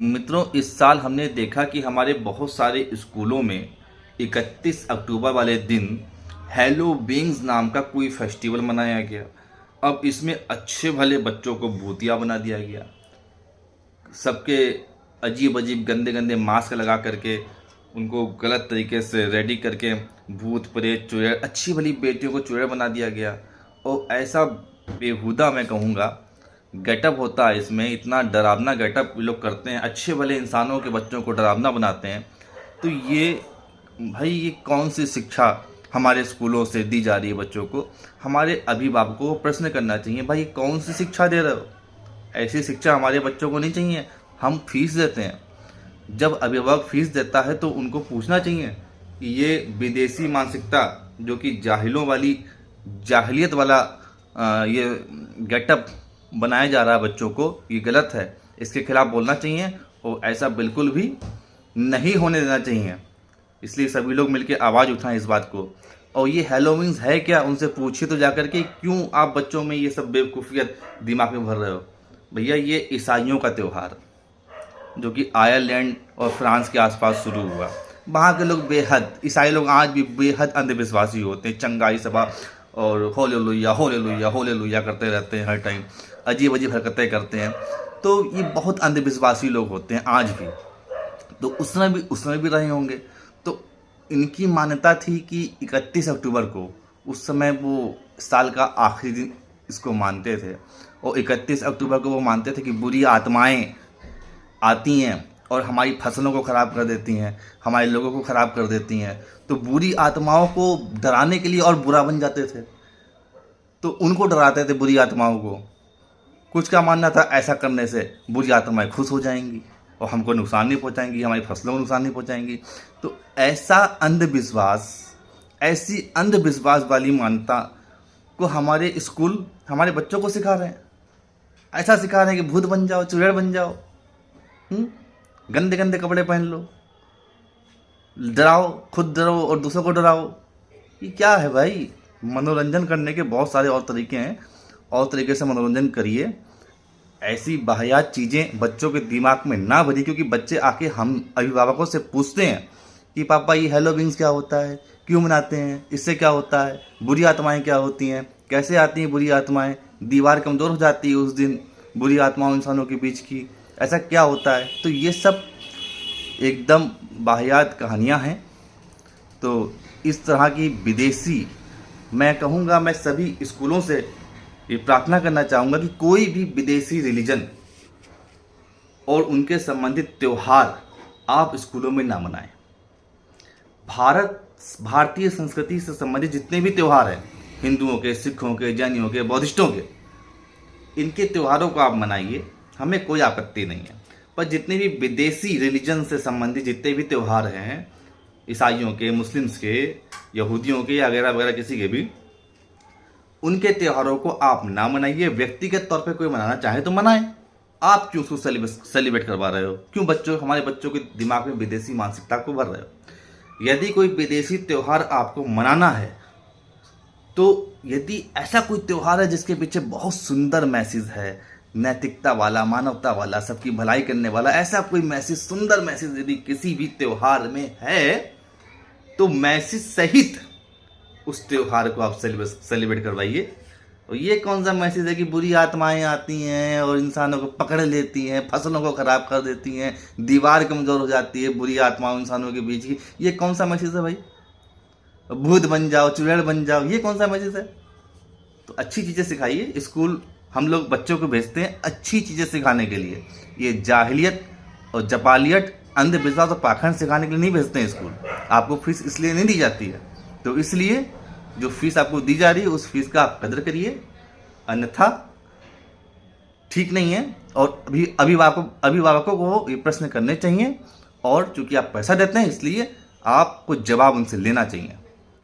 मित्रों, इस साल हमने देखा कि हमारे बहुत सारे स्कूलों में 31 अक्टूबर वाले दिन हैलोवीन्स नाम का कोई फेस्टिवल मनाया गया। अब इसमें अच्छे भले बच्चों को भूतिया बना दिया गया। सबके अजीब अजीब गंदे गंदे मास्क लगा करके उनको गलत तरीके से रेडी करके भूत प्रेत चुड़ैल, अच्छी भली बेटियों को चुड़ैल बना दिया गया। और ऐसा बेहुदा मैं कहूँगा गेटअप होता है, इसमें इतना डरावना गेटअप लोग करते हैं, अच्छे भले इंसानों के बच्चों को डरावना बनाते हैं। तो ये भाई, ये कौन सी शिक्षा हमारे स्कूलों से दी जा रही है बच्चों को? हमारे अभिभावकों को प्रश्न करना चाहिए, भाई कौन सी शिक्षा दे रहे हो? ऐसी शिक्षा हमारे बच्चों को नहीं चाहिए। हम फीस देते हैं, जब अभिभावक फीस देता है तो उनको पूछना चाहिए कि ये विदेशी मानसिकता, जो कि जाहिलों वाली जाहिलियत वाला ये गेटअप बनाया जा रहा है बच्चों को, ये गलत है। इसके खिलाफ बोलना चाहिए और ऐसा बिल्कुल भी नहीं होने देना चाहिए। इसलिए सभी लोग मिलकर आवाज़ उठाएं इस बात को। और ये हैलोवीन्स है क्या, उनसे पूछिए तो जाकर के, क्यों आप बच्चों में ये सब बेवकूफ़ियत दिमाग में भर रहे हो? भैया, ये ईसाइयों का त्यौहार, जो कि आयरलैंड और फ्रांस के आसपास शुरू हुआ। वहाँ के लोग बेहद, ईसाई लोग आज भी बेहद अंधविश्वासी होते हैं। चंगाई सभा और होलेलुया होलेलुया होलेलुया करते रहते हैं, हर टाइम अजीब अजीब हरकतें करते हैं। तो ये बहुत अंधविश्वासी लोग होते हैं आज भी। तो उसमें भी रहे होंगे। तो इनकी मान्यता थी कि 31 अक्टूबर को, उस समय वो साल का आखिरी दिन इसको मानते थे। और 31 अक्टूबर को वो मानते थे कि बुरी आत्माएं आती हैं और हमारी फसलों को ख़राब कर देती हैं, हमारे लोगों को ख़राब कर देती हैं। तो बुरी आत्माओं को डराने के लिए और बुरा बन जाते थे, तो उनको डराते थे बुरी आत्माओं को। कुछ का मानना था ऐसा करने से बुरी आत्माएं खुश हो जाएंगी और हमको नुकसान नहीं पहुंचाएंगी, हमारी फसलों को नुकसान नहीं पहुंचाएंगी। तो ऐसा अंधविश्वास, ऐसी अंधविश्वास वाली मान्यता को हमारे स्कूल हमारे बच्चों को सिखा रहे हैं। ऐसा सिखा रहे हैं कि भूत बन जाओ, चुड़ैल बन जाओ, गंदे गंदे कपड़े पहन लो, डराओ, खुद डरो और दूसरों को डराओ। ये क्या है भाई? मनोरंजन करने के बहुत सारे और तरीके हैं, और तरीके से मनोरंजन करिए। ऐसी वाहियात चीज़ें बच्चों के दिमाग में ना भरी, क्योंकि बच्चे आके हम अभिभावकों से पूछते हैं कि पापा ये हैलोवीन्स क्या होता है, क्यों मनाते हैं, इससे क्या होता है, बुरी आत्माएं क्या होती हैं, कैसे आती हैं बुरी आत्माएं, दीवार कमज़ोर हो जाती है उस दिन बुरी आत्माओं इंसानों के बीच की, ऐसा क्या होता है? तो ये सब एकदम वाहियात कहानियाँ हैं। तो इस तरह की विदेशी, मैं कहूँगा, मैं सभी स्कूलों से ये प्रार्थना करना चाहूँगा कि कोई भी विदेशी रिलीजन और उनके संबंधित त्यौहार आप स्कूलों में ना मनाएं। भारतीय संस्कृति से संबंधित जितने भी त्यौहार हैं, हिंदुओं के, सिखों के, जैनियों के, बौद्धिस्टों के, इनके त्योहारों को आप मनाइए, हमें कोई आपत्ति नहीं है। पर जितने भी विदेशी रिलीजन से संबंधित जितने भी त्यौहार हैं, ईसाइयों के, मुस्लिम्स के, यहूदियों के या वगैरह वगैरह किसी के भी, उनके त्योहारों को आप ना मनाइए। व्यक्तिगत तौर पे कोई मनाना चाहे तो मनाएं, आप क्यों उसको सेलिब्रेट करवा रहे हो? क्यों हमारे बच्चों के दिमाग में विदेशी मानसिकता को भर रहे हो? यदि कोई विदेशी त्यौहार आपको मनाना है, तो यदि ऐसा कोई त्यौहार है जिसके पीछे बहुत सुंदर मैसेज है, नैतिकता वाला, मानवता वाला, सबकी भलाई करने वाला, ऐसा कोई मैसेज, सुंदर मैसेज यदि किसी भी त्यौहार में है, तो मैसेज सहित उस त्यौहार को आप सेलिब्रेट करवाइए। और ये कौन सा मैसेज है कि बुरी आत्माएं आती हैं और इंसानों को पकड़ लेती हैं, फसलों को ख़राब कर देती हैं, दीवार कमज़ोर हो जाती है बुरी आत्माओं इंसानों के बीच की? ये कौन सा मैसेज है भाई? भूत बन जाओ, चुड़ैल बन जाओ, ये कौन सा मैसेज है? तो अच्छी चीज़ें सिखाइए। स्कूल हम लोग बच्चों को भेजते हैं अच्छी चीज़ें सिखाने के लिए। ये जाहिलियत और जपालियत, अंधविश्वास और पाखंड सिखाने के लिए नहीं भेजते हैं स्कूल। आपको फीस इसलिए नहीं दी जाती है, तो इसलिए जो फीस आपको दी जा रही है उस फीस का आप कदर करिए, अन्यथा ठीक नहीं है। और अभिभावकों को ये प्रश्न करने चाहिए, और चूंकि आप पैसा देते हैं इसलिए आपको जवाब उनसे लेना चाहिए।